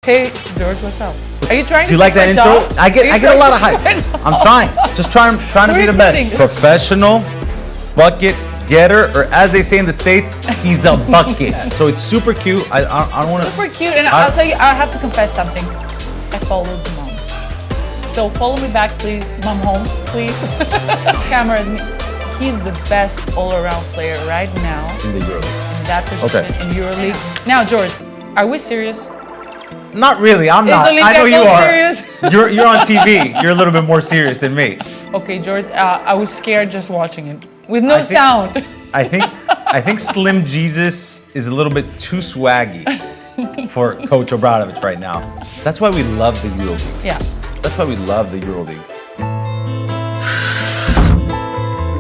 Hey, George, what's up? Are you trying to Do you like that intro? job? I get a lot of hype. I'm trying. Just trying to be the best. Professional, bucket getter, or as they say in the States, he's a bucket. So it's super cute. I don't want to. Super cute, and I'll tell you, I have to confess something. I followed the mom. So follow me back, please. Mom Holmes, please. Camera me. He's the best all-around player right now. In the EuroLeague. In that position in EuroLeague. Now, George, are we serious? Not really. I'm not. I know you are. Serious? You're on TV. You're a little bit more serious than me. Okay, George. I was scared just watching it with no sound. I think Slim Jesus is a little bit too swaggy for Coach Obradovic right now. That's why we love the EuroLeague. Yeah. That's why we love the EuroLeague.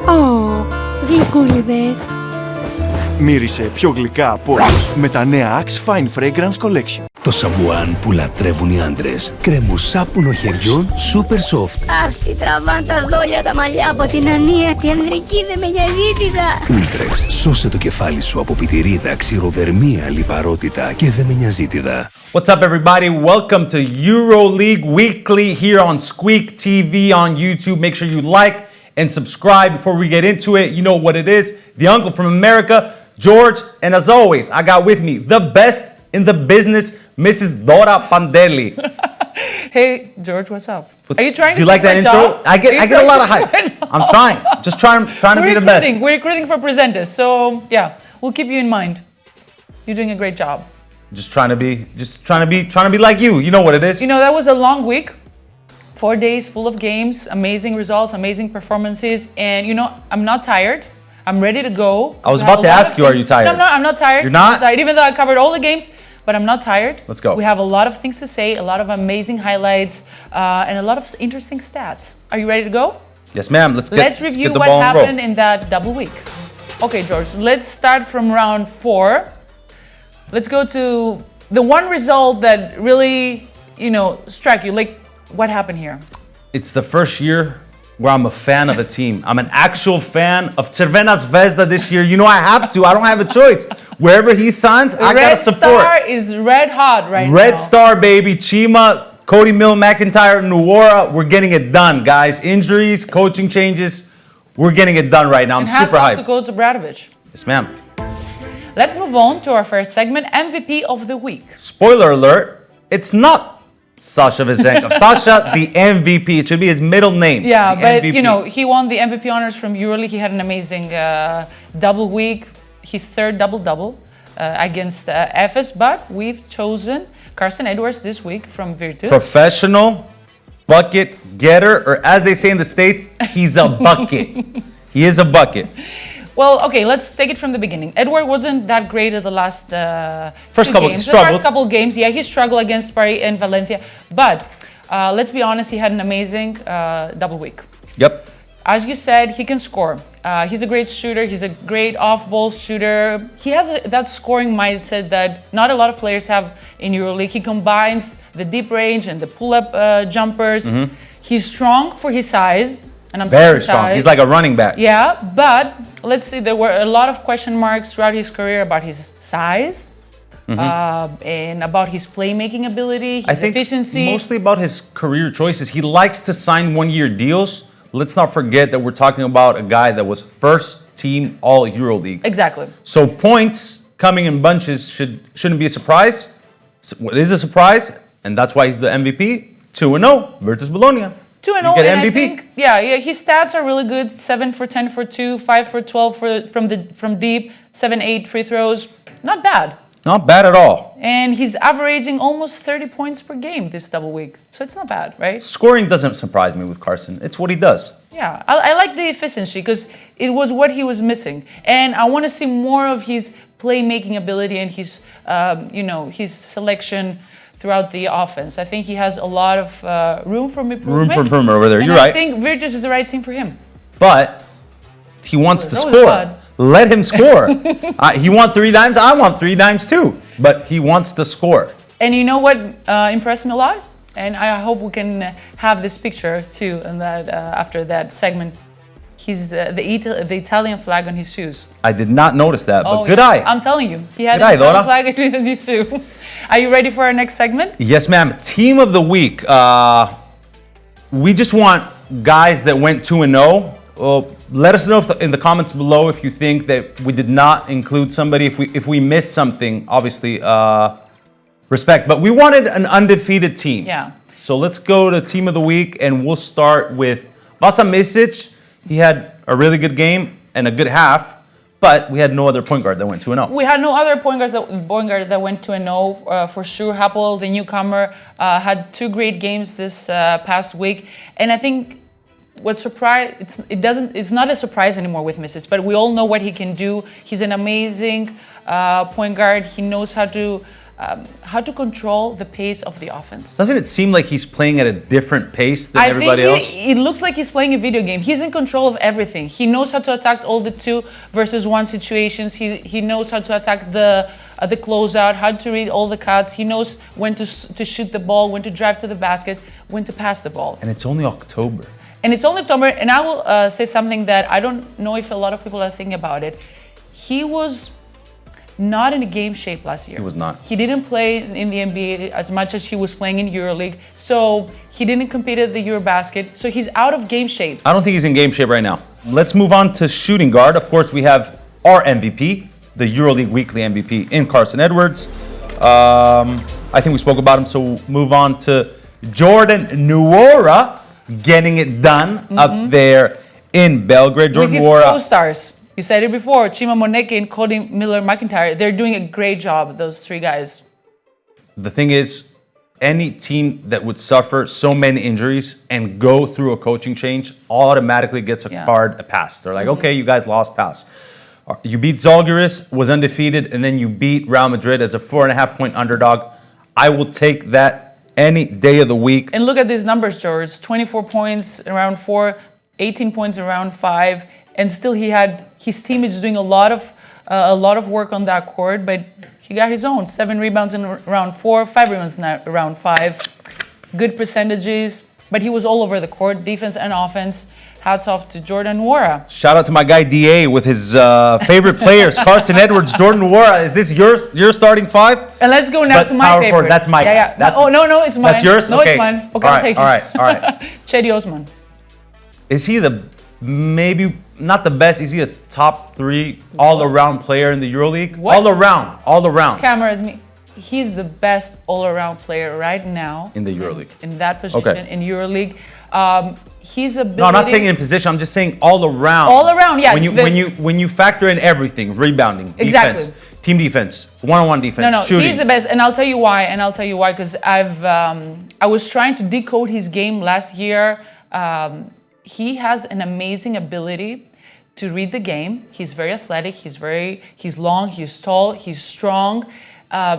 Oh, γλυκούλιδες. Μύρισε πιο γλυκά από όλους με τα νέα Axe Fine Fragrance Collection. Το σαμπουάν που λατρεύουν οι άντρες. Κρεμοσάπουνο χεριών, super soft. Αχ, τι τραβάν τα δόλια τα μαλλιά από την ανίατη ανδρική δεμενιαζίτιδα. Ultrex, σώσε το κεφάλι σου από πιτηρίδα, ξηροδερμία, λιπαρότητα και δεμενιαζίτιδα. What's up, everybody? Welcome to EuroLeague Weekly here on SKWEEK TV on YouTube. Make sure you like and subscribe. Before we get into it, you know what it is. The uncle from America, George, and as always, I got with me the best in the business, Mrs. Dora Panteli. Hey, George, what's up? Are you trying Do you to like that intro? job? I get a lot of hype. I'm trying. Just trying to be the best. We're recruiting for presenters, so yeah, we'll keep you in mind. You're doing a great job. Just trying to be like you. You know what it is. You know, that was a long week. 4 days full of games, amazing results, amazing performances, and you know, I'm not tired. I'm ready to go. I was about to ask you, are you tired? No, I'm not tired. You're not? I'm tired, even though I covered all the games, but I'm not tired. Let's go. We have a lot of things to say, a lot of amazing highlights, and a lot of interesting stats. Are you ready to go? Yes, ma'am. Let's review what happened in that double week. Okay, George, let's start from round 4. Let's go to the one result that really, struck you. Like, what happened here? It's the first year where I'm a fan of a team. I'm an actual fan of Crvena Zvezda this year. You know I have to. I don't have a choice. Wherever he signs, I gotta support. Red Star is red hot right now. Red Star, baby. Chima, Cody Mill, McIntyre, Nuora. We're getting it done, guys. Injuries, coaching changes. We're getting it done right now. I'm super hyped. Hats off to Coach Obradovic. Yes, ma'am. Let's move on to our first segment, MVP of the week. Spoiler alert, it's not Sasha Vezenkov. Sasha, the MVP. It should be his middle name. Yeah, but MVP. he won the MVP honors from EuroLeague. He had an amazing double week, his third double-double against Efes, but we've chosen Carson Edwards this week from Virtus. Professional, bucket getter, or as they say in the States, he's a bucket. He is a bucket. Well, okay, let's take it from the beginning. Edward wasn't that great at the last first couple games. The first couple games, yeah, he struggled against Paris and Valencia. But let's be honest, he had an amazing double week. Yep. As you said, he can score. He's a great shooter. He's a great off-ball shooter. He has that scoring mindset that not a lot of players have in EuroLeague. He combines the deep range and the pull-up jumpers. Mm-hmm. He's strong for his size. And I'm very strong. He's like a running back. Yeah, but let's see, there were a lot of question marks throughout his career about his size and about his playmaking ability, his efficiency. Mostly about his career choices. He likes to sign one-year deals. Let's not forget that we're talking about a guy that was first team all EuroLeague. Exactly. So points coming in bunches shouldn't be a surprise. It is a surprise, and that's why he's the MVP. 2-0 Virtus Bologna. 2-0, and I think, his stats are really good. 7 for 10 for 2, 5 for 12 from deep, 7-8 free throws. Not bad. Not bad at all. And he's averaging almost 30 points per game this double week. So it's not bad, right? Scoring doesn't surprise me with Carson. It's what he does. Yeah, I like the efficiency because it was what he was missing. And I want to see more of his playmaking ability and his, his selection throughout the offense. I think he has a lot of room for improvement. Room for improvement over there. You're right. I think Virtus is the right team for him. But he wants to score. Let him score. He wants 3 dimes. I want 3 dimes too. But he wants to score. And you know what impressed me a lot? And I hope we can have this picture too and that after that segment. the Italian flag on his shoes. I did not notice that, but good yeah. eye. I'm telling you, he had Good eye, an Italian Dora. flag on his shoe. Are you ready for our next segment? Yes, ma'am. Team of the week. We just want guys that went 2-0. Let us know in the comments below if you think that we did not include somebody. If we missed something, obviously, respect. But we wanted an undefeated team. Yeah. So let's go to team of the week, and we'll start with Vasa Misic. He had a really good game and a good half, but we had no other point guard that went 2-0. We had no other point guard that went 2-0 for sure. Hapoel, the newcomer, had 2 great games this past week, and I think what surprised it's not a surprise anymore with Misic, but we all know what he can do. He's an amazing point guard. He knows how to control the pace of the offense. Doesn't it seem like he's playing at a different pace than everybody else? It looks like he's playing a video game. He's in control of everything. He knows how to attack all the 2 versus 1 situations. He knows how to attack the closeout, how to read all the cuts. He knows when to shoot the ball, when to drive to the basket, when to pass the ball. And it's only October. And it's only October, and I will say something that I don't know if a lot of people are thinking about it. He was not in a game shape last year. He was not. He didn't play in the NBA as much as he was playing in EuroLeague, so he didn't compete at the Eurobasket, so he's out of game shape. I don't think he's in game shape right now. Let's move on to shooting guard. Of course, we have our MVP, the EuroLeague Weekly MVP in Carson Edwards. I think we spoke about him, so we'll move on to Jordan Nwora getting it done up there in Belgrade. Jordan With his Nwora. co-stars. You said it before, Chima Moneke and Cody Miller-McIntyre, they're doing a great job, those 3 guys. The thing is, any team that would suffer so many injuries and go through a coaching change automatically gets a pass. They're like, okay, you guys lost, pass. You beat Zalgiris, was undefeated, and then you beat Real Madrid as a 4.5-point underdog. I will take that any day of the week. And look at these numbers, George. 24 points in round 4, 18 points in round 5, and still his team is doing a lot of work on that court, but he got his own. 7 rebounds in round 4, 5 rebounds in round 5. Good percentages, but he was all over the court, defense and offense. Hats off to Jordan Nwora. Shout out to my guy DA with his favorite players, Carson Edwards, Jordan Nwora. Is this your starting 5? And let's go now to my favorite. That's my guy. No, it's mine. That's yours? No, Okay. it's mine. Okay, All I'll take it. All right. Cedi Osman. Is he maybe not the best? Is he a top 3 all-around player in the EuroLeague? What? All around. Cameron, he's the best all-around player right now. In the EuroLeague. In that position, in EuroLeague. His ability. No, I'm not saying in position. I'm just saying all around. All around, yeah. When you factor in everything, rebounding, Exactly. defense, team defense, one-on-one defense, No, shooting. he's the best, and I'll tell you why. Because I was trying to decode his game last year. He has an amazing ability to read the game. He's very athletic. He's long. He's tall. He's strong.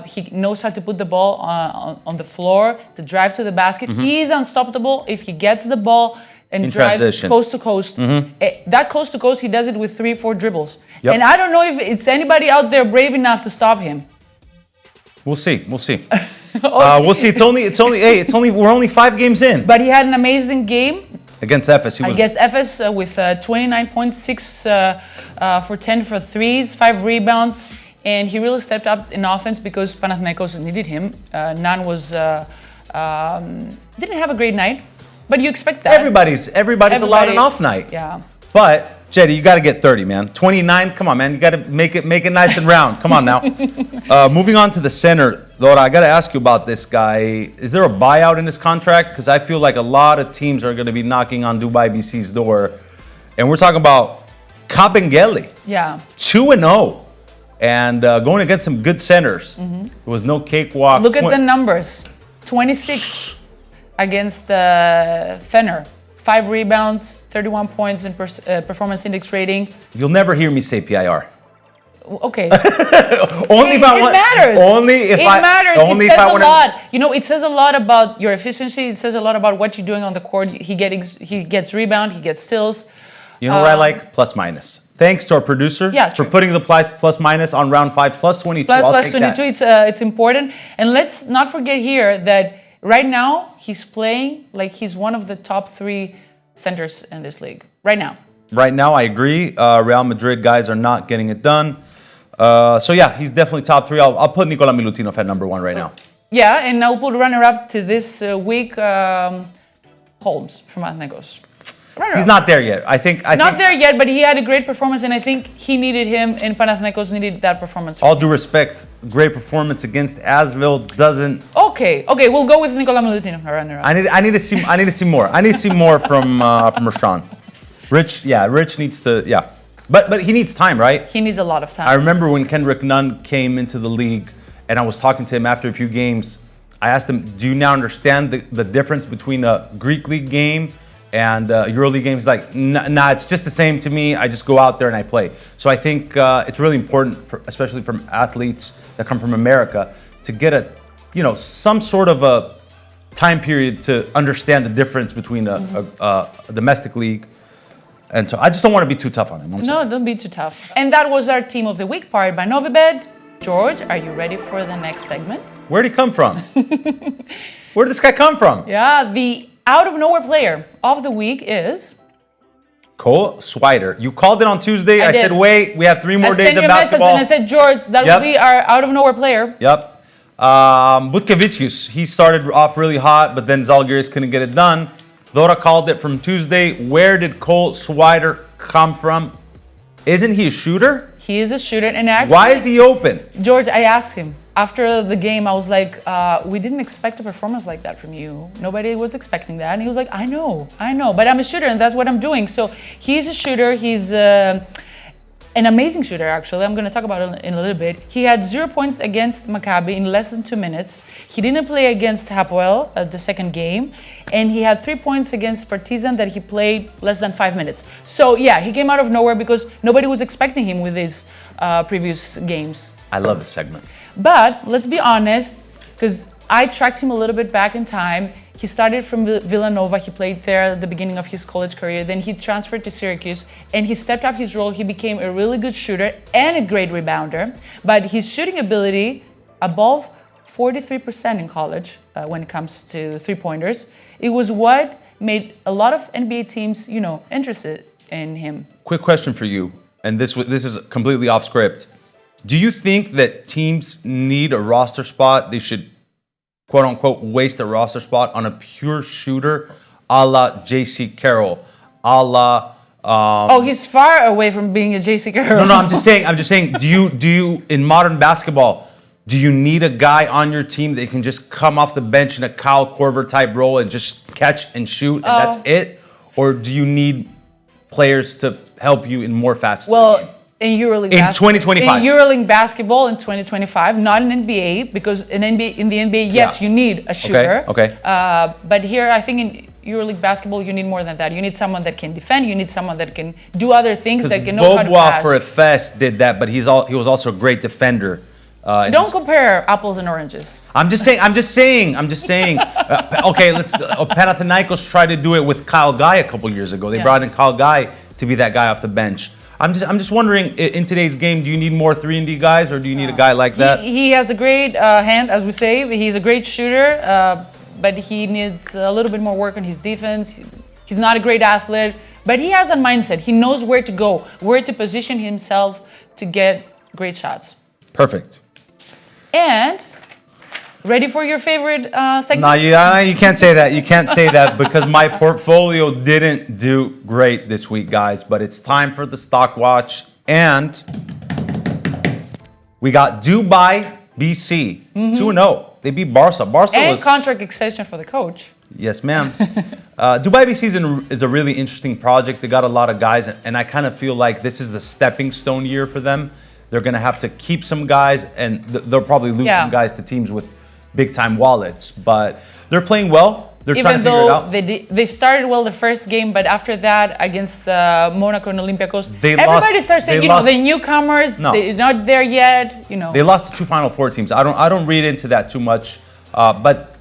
He knows how to put the ball on the floor, to drive to the basket. He's unstoppable if he gets the ball and drives transition. coast to coast. That coast to coast, he does it with 3-4 dribbles. Yep. And I don't know if it's anybody out there brave enough to stop him. We'll see. We'll see. We're only 5 games in. But he had an amazing game Against Efes, against Efes with 29.6 for 10 for threes, 5 rebounds, and he really stepped up in offense because Panathinaikos needed him. Nan didn't have a great night, but you expect that. Everybody's allowed an off night. Yeah. But Cedi, you got to get 30, man. 29, come on, man. You got to make it nice and round. Come on now. Moving on to the center, Dora, I got to ask you about this guy. Is there a buyout in his contract? Because I feel like a lot of teams are going to be knocking on Dubai BC's door. And we're talking about Kabengele. Yeah. 2-0. And going against some good centers. There was no cakewalk. Look at the numbers. 26 against Fener. 5 rebounds, 31 points in performance index rating. You'll never hear me say PIR. Okay. Only if I want. It matters. Only if it I. matters. Only it if says I a want lot. You know, it says a lot about your efficiency. It says a lot about what you're doing on the court. He gets rebound. He gets steals. You know what I like? Plus minus. Thanks to our producer for putting the plus minus on round 5. Plus 22. I'll Plus take 22. that. It's important. And let's not forget here that right now he's playing like he's one of the top 3 centers in this league. Right now. right now. I agree. Real Madrid guys are not getting it done. So yeah, he's definitely top 3. I'll put Nikola Milutinov at number 1 right now. Yeah, and I'll put runner-up to this week, Holmes from Panathinaikos. He's not there yet. I think there yet, but he had a great performance, and I think he needed him, and Panathinaikos needed that performance. All due respect, great performance against Asvel doesn't. Okay, we'll go with Nikola Milutinov runner-up. I need to see more. I need to see more from Rashawn. Rich needs to but he needs time, right? He needs a lot of time. I remember when Kendrick Nunn came into the league, and I was talking to him after a few games. I asked him, "Do you now understand the difference between a Greek league game and EuroLeague games?" Like, nah, it's just the same to me. I just go out there and I play. So I think it's really important, especially from athletes that come from America, to get some sort of a time period to understand the difference between a domestic league. And so I just don't want to be too tough on him. No, don't be too tough. And that was our Team of the Week, powered by Novibed. George, are you ready for the next segment? Where'd he come from? Where did this guy come from? Yeah, the out-of-nowhere player of the week is... Cole Swider. You called it on Tuesday. I said, wait, we have 3 more days of basketball. And I said, George, that will be our out-of-nowhere player. Yep. Butkevicius, he started off really hot, but then Zalgiris couldn't get it done. Dora called it from Tuesday. Where did Cole Swider come from? Isn't he a shooter? He is a shooter, and actually... Why is he open? George, I asked him. After the game, I was like, we didn't expect a performance like that from you. Nobody was expecting that. And he was like, I know. But I'm a shooter, and that's what I'm doing. So he's a shooter. He's an amazing shooter, actually. I'm going to talk about it in a little bit. He had 0 points against Maccabi in less than 2 minutes. He didn't play against Hapoel at the second game. And he had 3 points against Partizan that he played less than 5 minutes. So, yeah, he came out of nowhere because nobody was expecting him with his previous games. I love this segment. But let's be honest, because I tracked him a little bit back in time. He started from Villanova. He played there at the beginning of his college career. Then he transferred to Syracuse, and he stepped up his role. He became a really good shooter and a great rebounder. But his shooting ability, above 43% in college when it comes to three-pointers, it was what made a lot of NBA teams, interested in him. Quick question for you, and this is completely off script. Do you think that teams need a roster spot? They should, quote unquote, waste a roster spot on a pure shooter, a la J.C. Carroll, a la. He's far away from being a J.C. Carroll. No, I'm just saying. Do you in modern basketball, do you need a guy on your team that can just come off the bench in a Kyle Korver type role and just catch and shoot and that's it, or do you need players to help you in more facets? Well. In EuroLeague in 2025. In EuroLeague basketball in 2025, not in NBA, because in the NBA, yes, you need a shooter. Okay. But here, I think in EuroLeague basketball, you need more than that. You need someone that can defend. You need someone that can do other things, that can know how to pass. Bobois for Efes did that, but he was also a great defender. Don't compare apples and oranges. I'm just saying. Okay, let's. Panathinaikos tried to do it with Kyle Guy a couple years ago. They brought in Kyle Guy to be that guy off the bench. I'm just wondering, in today's game, do you need more 3-and-D guys, or do you need a guy like that? He has a great hand, as we say. He's a great shooter, but he needs a little bit more work on his defense. He's not a great athlete, but he has a mindset. He knows where to go, where to position himself to get great shots. Perfect. And ready for your favorite segment? No, you can't say that. You can't say that because my portfolio didn't do great this week, guys. But it's time for the stock watch. And we got Dubai BC 2-0. They beat Barca. And contract extension for the coach. Yes, ma'am. Dubai BC is a really interesting project. They got a lot of guys, and I kind of feel like this is the stepping stone year for them. They're going to have to keep some guys, and they'll probably lose some guys to teams with big-time wallets, but they're playing well. They're trying to figure it out. Even though they started well the first game, but after that, against Monaco and Olympiacos, everybody starts saying, the newcomers, they're not there yet. They lost to 2 Final Four teams. I don't read into that too much, but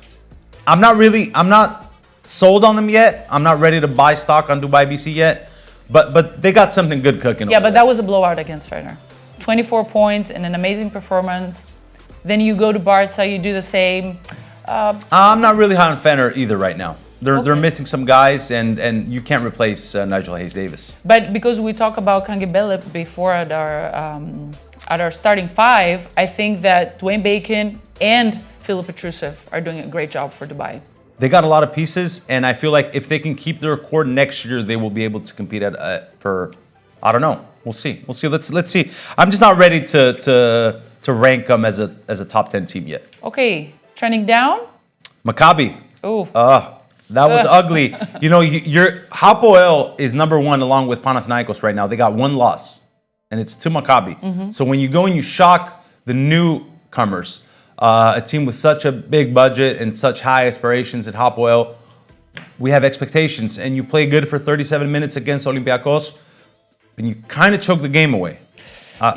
I'm not sold on them yet. I'm not ready to buy stock on Dubai BC yet, but they got something good cooking. Yeah, but that was a blowout against Fener. 24 points and an amazing performance. Then you go to Barca, you do the same. I'm not really high on Fener either right now. They're missing some guys, and you can't replace Nigel Hayes-Davis. But because we talk about Kangibele before at our starting five, I think that Dwayne Bacon and Filip Petrusev are doing a great job for Dubai. They got a lot of pieces, and I feel like if they can keep their core next year, they will be able to compete for. I don't know. We'll see. Let's see. I'm just not ready to rank them as a top 10 team yet. Okay, trending down. Maccabi. Ooh. That was ugly. You know, your Hapoel is number one along with Panathinaikos right now. They got one loss, and it's to Maccabi. Mm-hmm. So when you go and you shock the newcomers, a team with such a big budget and such high aspirations at Hapoel, we have expectations. And you play good for 37 minutes against Olympiacos, and you kind of choke the game away.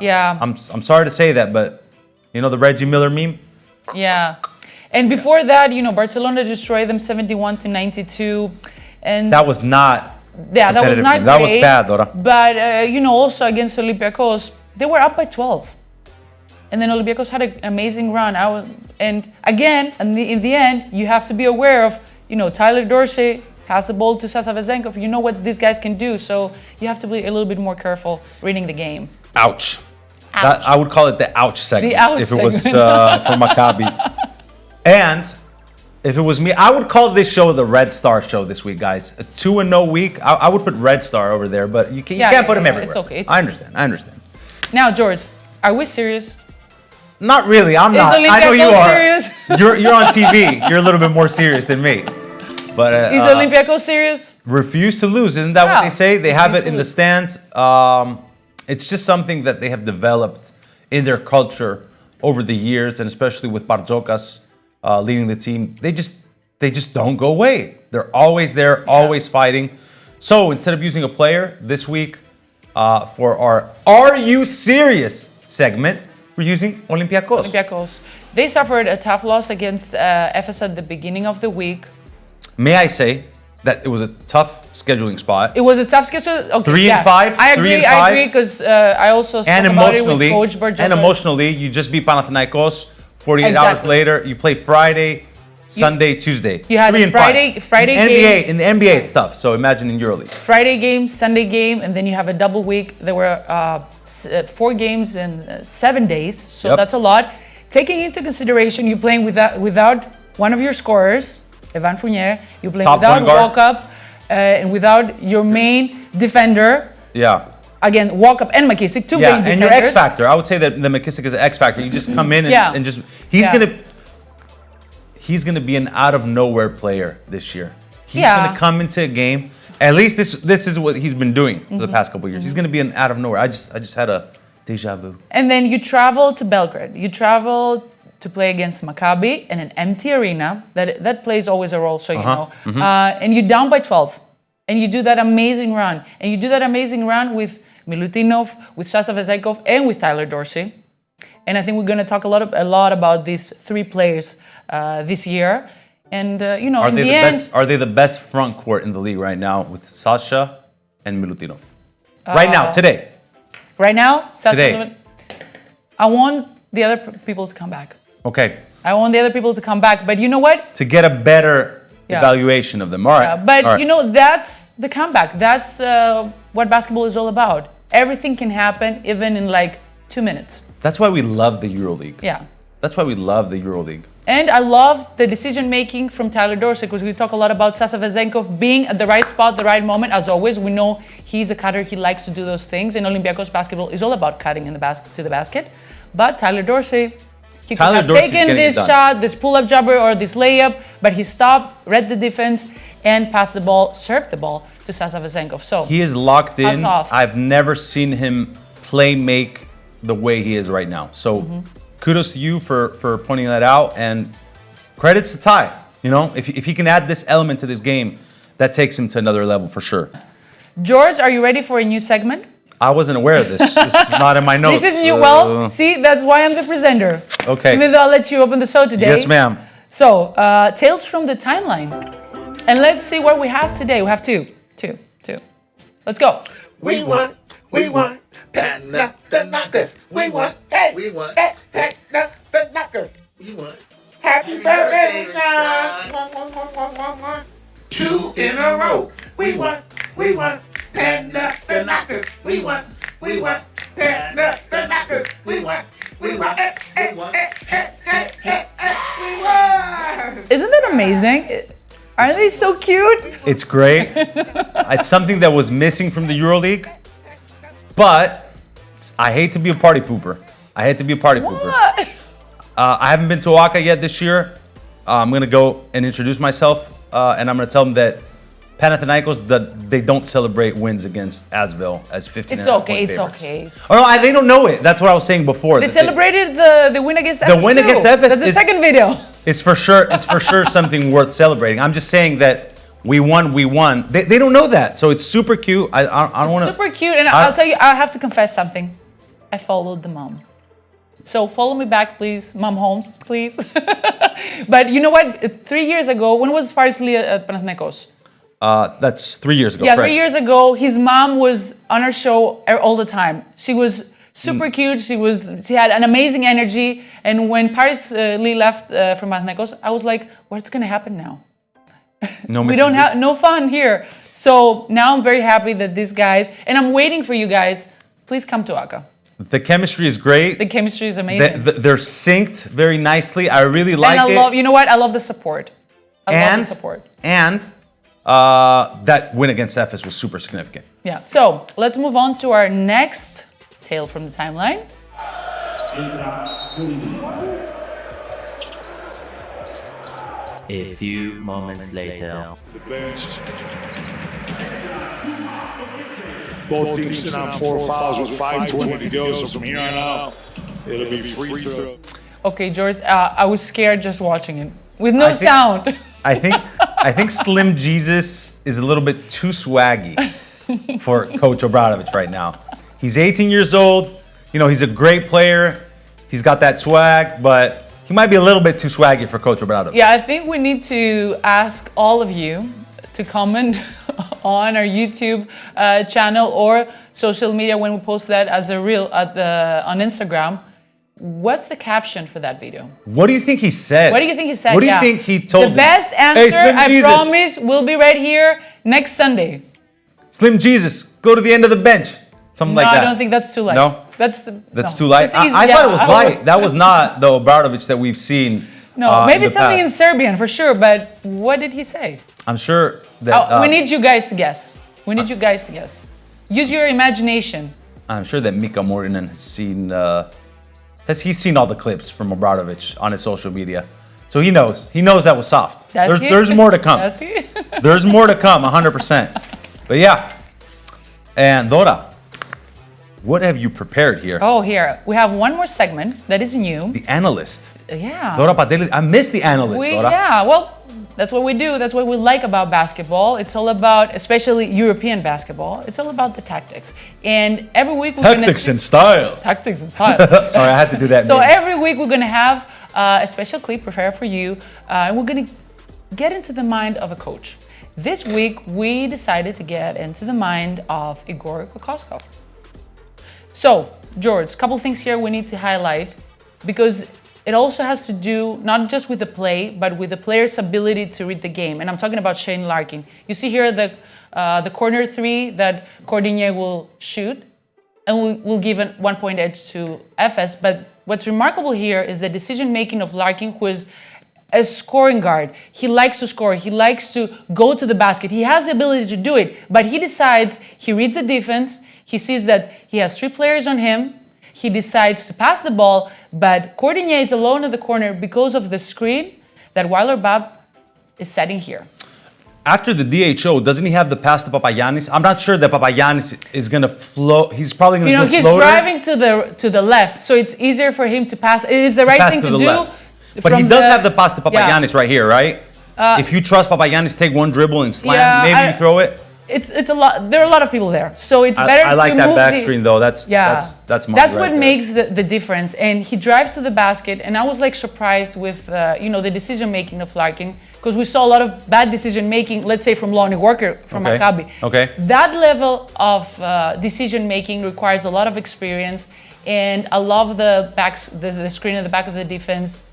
Yeah. I'm sorry to say that, but you know the Reggie Miller meme? Yeah. And before that, you know, Barcelona destroyed them 71-92. And That was not. yeah, that was not great. That was bad, Dora. But, you know, also against Olympiacos, they were up by 12. And then Olympiacos had an amazing run. And again, in the end, you have to be aware of, you know, Tyler Dorsey pass the ball to Sasa Vezenkov. You know what these guys can do, so you have to be a little bit more careful reading the game. Ouch. Ouch. That, I would call it the ouch segment The ouch if it was for Maccabi. And if it was me, I would call this show the Red Star show this week, guys. A 2-0 week. I would put Red Star over there, but you can't put him everywhere. It's okay. I understand. Now, George, are we serious? Not really. I'm not. Is I know you Olympiacos are. serious? You're on TV. You're a little bit more serious than me. But Is Olympiacos serious? refuse to lose. Isn't that what Yeah. they say? They have it Refuse in to the stands. It's just something that they have developed in their culture over the years, and especially with Barzokas leading the team. They just don't go away. They're always there, always fighting. So instead of using a player this week for our Are You Serious segment, we're using Olympiacos. Olympiacos. They suffered a tough loss against Efes at the beginning of the week. May I say that it was a tough scheduling spot. It was a tough schedule. Okay, 3 and 5. I 3 agree. and 5. I agree because I also spoke And about it with Coach Barzokas. and emotionally, you just beat Panathinaikos. 48 hours Exactly. later, you play Friday, Sunday, Tuesday. you had 3 a and Friday 5. game. In the NBA, it's tough. So imagine in EuroLeague. Friday game, Sunday game, and then you have a double week. There were 4 games in 7 days, so Yep. that's a lot. Taking into consideration you playing without one of your scorers, Evan Fournier, you playing Top without point guard. Walkup, and without your main defender. Yeah. Again, Walkup and McKissick, two Yeah, main and your defenders. X factor. I would say that the McKissick is an X factor. You just come in and, Yeah. and just Yeah. he's gonna be an out of nowhere player this year. He's Yeah. gonna come into a game. At least this is what he's been doing for the Mm-hmm. past couple of years. He's gonna be an out of nowhere. I just had a deja vu. And then you travel to Belgrade. You travel to play against Maccabi in an empty arena. That plays always a role, so you know. And you're down by 12. And you do that amazing run. And you do that amazing run with Milutinov, with Sasa Vezenkov, and with Tyler Dorsey. And I think we're going to talk a lot about these 3 players this year. And, you know, in the end... Are they the best front court in the league right now with Sasha and Milutinov? Right now, today. Right now, Sasa, Today. I want the other people to come back. Okay. I want the other people to come back. But you know what? To get a better Yeah. evaluation of them. All right. But All right. you know, that's the comeback. That's what basketball is all about. Everything can happen even in like 2 minutes. That's why we love the EuroLeague. Yeah. That's why we love the EuroLeague. And I love the decision making from Tyler Dorsey because we talk a lot about Sasa Vezenkov being at the right spot, the right moment. As always, we know he's a cutter. He likes to do those things. And Olympiacos basketball is all about cutting in the to the basket. But Tyler Dorsey, he could have Dorsey's taken getting it this done. shot, this pull-up jumper, or this layup, but he stopped, read the defense, and passed the ball, served the ball to Sasa Vezenkov. So He is locked in. Hats off. I've never seen him play make the way he is right now. So kudos to you for pointing that out, and credits to Ty. You know, if he can add this element to this game, that takes him to another level for sure. George, are you ready for a new segment? I wasn't aware of this. This is not in my notes. This is new. Well, see, that's why I'm the presenter. Okay. Even though I'll let you open the show today. Yes, ma'am. So, Tales from the Timeline. And let's see what we have today. We have two. Let's go. We won, Panathinaikos. We won, Panathinaikos. We won. Happy birthday, Sean. 2 in a row. We won. Panda the knockers. We won. Panda the knockers. We won. We won. We won. Isn't that amazing? Aren't they so cute? It's great. It's something that was missing from the EuroLeague. But I hate to be a party pooper. What? I haven't been to Oaxaca yet this year. I'm going to go and introduce myself. And I'm going to tell them that Panathinaikos, that they don't celebrate wins against Asvel as 15 It's okay, it's favorites. okay. Oh, no, they don't know it. That's what I was saying before. They celebrated the win against Efes. The win against Efes That's the is- second video. It's for sure something worth celebrating. I'm just saying that we won. They don't know that. So it's super cute. I don't want to. Super cute, and I'll tell you, I have to confess something. I followed the mom. So follow me back, please, Mom Holmes, please. But you know what? 3 years ago, when was Parsley at Panathinaikos? That's 3 years ago. Yeah, correct. 3 years ago, his mom was on our show all the time. She was super cute. She had an amazing energy. And when Paris Lee left from Panathinaikos, I was like, what's gonna happen now? No, We don't have no fun here. So now I'm very happy that these guys, and I'm waiting for you guys. Please come to Aka. The chemistry is great. The chemistry is amazing. They're synced very nicely. I really like and I it. love, you know what? I love the support. I love the support. And that win against Efes was super significant. Yeah. So let's move on to our next tale from the timeline. A few moments later. The bench. Both teams sitting on 4 fouls with 5:20 to go. So from here on out, it'll be free throw. Okay, George, I was scared just watching it with no sound. I think Slim Jesus is a little bit too swaggy for Coach Obradovic right now. He's 18 years old. You know, he's a great player. He's got that swag, but he might be a little bit too swaggy for Coach Obradovic. Yeah, I think we need to ask all of you to comment on our YouTube channel or social media when we post that as a reel on Instagram. What's the caption for that video? What do you think he said? What do you think he said? What do you think he told The him? best Hey, answer, Slim I Jesus. promise, will be right here next Sunday. Slim Jesus, go to the end of the bench. Something like No, that. I don't think that's too light. No? That's Too light. That's easy, I thought it was yeah. light. That was not the Obradovic that we've seen. No, maybe in the something in past. Serbian for sure, but what did he say? I'm sure that We need you guys to guess. Use your imagination. I'm sure that Mika Morinen has seen. He's seen all the clips from Obradovic on his social media, so he knows. He knows that was soft. There's more to come. Does he? There's more to come, 100%. But yeah, and Dora, what have you prepared here? Oh, here. We have one more segment that is new. The analyst. Yeah. Dora Panteli. I miss the analyst, Dora. Yeah, well, that's what we do. That's what we like about basketball. It's all about, especially European basketball, it's all about the tactics. And every week we're Tactics and style. Tactics and style. Sorry, I had to do that. So name. every week we're going to have a special clip prepared for you. And we're going to get into the mind of a coach. This week we decided to get into the mind of Igor Kokoškov. So, George, a couple things here we need to highlight because it also has to do not just with the play, but with the player's ability to read the game. And I'm talking about Shane Larkin. You see here the corner three that Cordinier will shoot, and we'll give a 1 point edge to Efes. But what's remarkable here is the decision-making of Larkin, who is a scoring guard. He likes to score. He likes to go to the basket. He has the ability to do it, but he decides, he reads the defense, he sees that he has 3 players on him, he decides to pass the ball, but Cordinier is alone in the corner because of the screen that Weiler Bab is setting here. After the DHO, doesn't he have the pass to Papagiannis? I'm not sure that Papagiannis is going to float. He's probably going to do a he's floater. driving to the left, so it's easier for him to pass. It is the right thing to do. Left. But he does have the pass to Papagiannis right here, right? If you trust Papagiannis, take one dribble and slam, maybe you throw it. It's a lot. There are a lot of people there, so it's better. I like to that move back screen though. That's money That's right what there. makes the difference. And he drives to the basket, and I was like surprised with the decision making of Larkin, because we saw a lot of bad decision making. Let's say from Lonnie Walker from Maccabi. Okay. That level of decision making requires a lot of experience, and I love the screen at the back of the defense.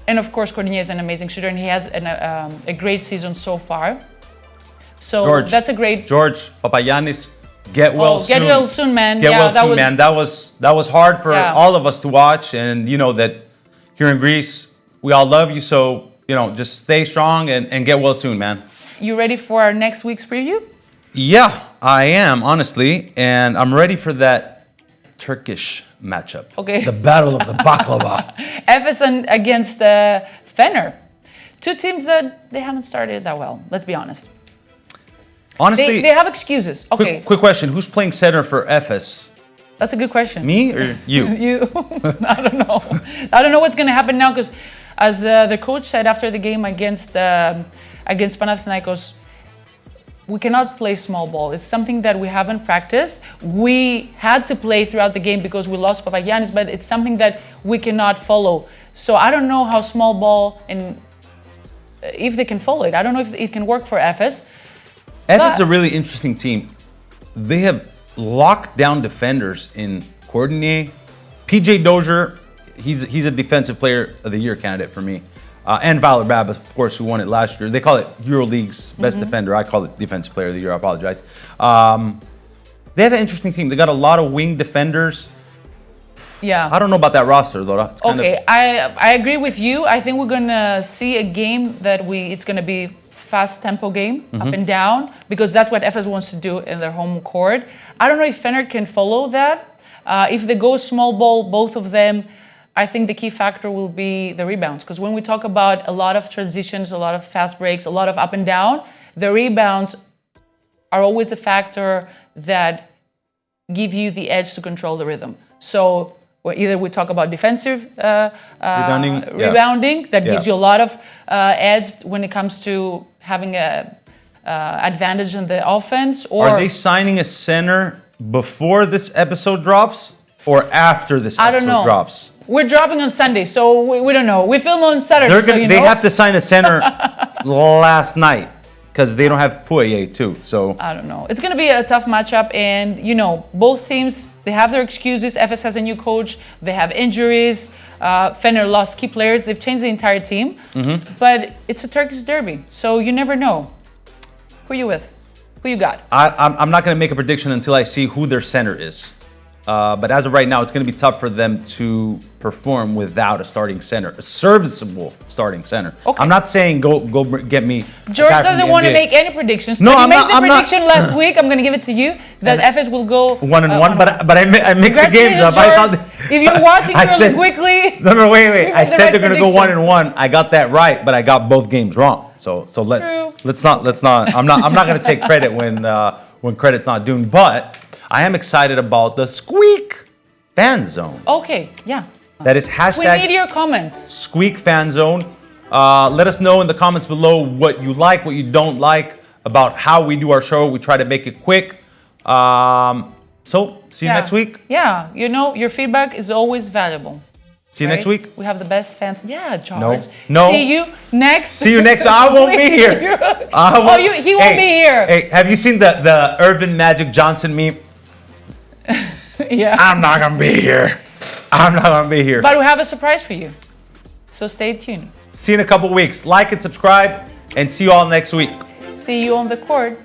And of course, Cordinier is an amazing shooter, and he has a great season so far. So that's a great... George Papagiannis, get well soon. Get well soon, man. Get well soon, man. That was hard for all of us to watch, and you know that here in Greece, we all love you, so just stay strong and get well soon, man. You ready for our next week's preview? Yeah, I am, honestly, and I'm ready for that Turkish matchup. Okay. The battle of the baklava. Efes against Fener. Two teams that they haven't started that well, let's be honest. Honestly, they have excuses. Okay. Quick question, who's playing center for Efes? That's a good question. Me or you? You. I don't know. I don't know what's going to happen now because as the coach said after the game against Panathinaikos, we cannot play small ball. It's something that we haven't practiced. We had to play throughout the game because we lost Papagiannis, but it's something that we cannot follow. So I don't know how small ball and if they can follow it. I don't know if it can work for Efes. Efes is a really interesting team. They have locked down defenders in Courtney, PJ Dozier. He's a defensive player of the year candidate for me. And Valor Bab, of course, who won it last year. They call it EuroLeague's best defender. I call it defensive player of the year. I apologize. They have an interesting team. They got a lot of wing defenders. Yeah. I don't know about that roster, Dora. It's kind of... I agree with you. I think we're gonna see a game that it's gonna be fast tempo game, up and down, because that's what Efes wants to do in their home court. I don't know if Fener can follow that. If they go small ball, both of them, I think the key factor will be the rebounds. Because when we talk about a lot of transitions, a lot of fast breaks, a lot of up and down, the rebounds are always a factor that give you the edge to control the rhythm. So either we talk about defensive rebounding that gives you a lot of edge when it comes to having a advantage in the offense. Or are they signing a center before this episode drops or after this episode drops? We're dropping on Sunday, so we don't know. We film on Saturday. They have to sign a center last night because they don't have Poirier too. So I don't know. It's going to be a tough matchup, and both teams, they have their excuses. Efes has a new coach. They have injuries. Fener lost key players. They've changed the entire team. But it's a Turkish derby, so you never know. Who are you with? Who you got? I'm not going to make a prediction until I see who their center is. But as of right now, it's going to be tough for them to perform without a starting center, a serviceable starting center. Okay. I'm not saying go get me. George doesn't want to make any predictions. No, I'm not. Prediction last week. I'm going to give it to you that Efes will go 1-1. But I mixed the games up. I thought if you're watching EuroLeague Weekly. No, wait. I said they're going to go 1-1. I got that right, but I got both games wrong. So let's not. I'm not going to take credit when credit's not due. But I am excited about the SKWEEK fan zone. Okay, yeah. That is hashtag. We need your comments. SKWEEK fan zone. Let us know in the comments below what you like, what you don't like about how we do our show. We try to make it quick. So see you next week. Yeah, your feedback is always valuable. See you next week. We have the best fans. Yeah, George. No. See you next. See you next. I won't be here. He won't be here. Hey, have you seen the Irvin Magic Johnson meme? Yeah. I'm not gonna be here. But we have a surprise for you. So stay tuned. See you in a couple weeks. Like and subscribe, and see you all next week. See you on the court.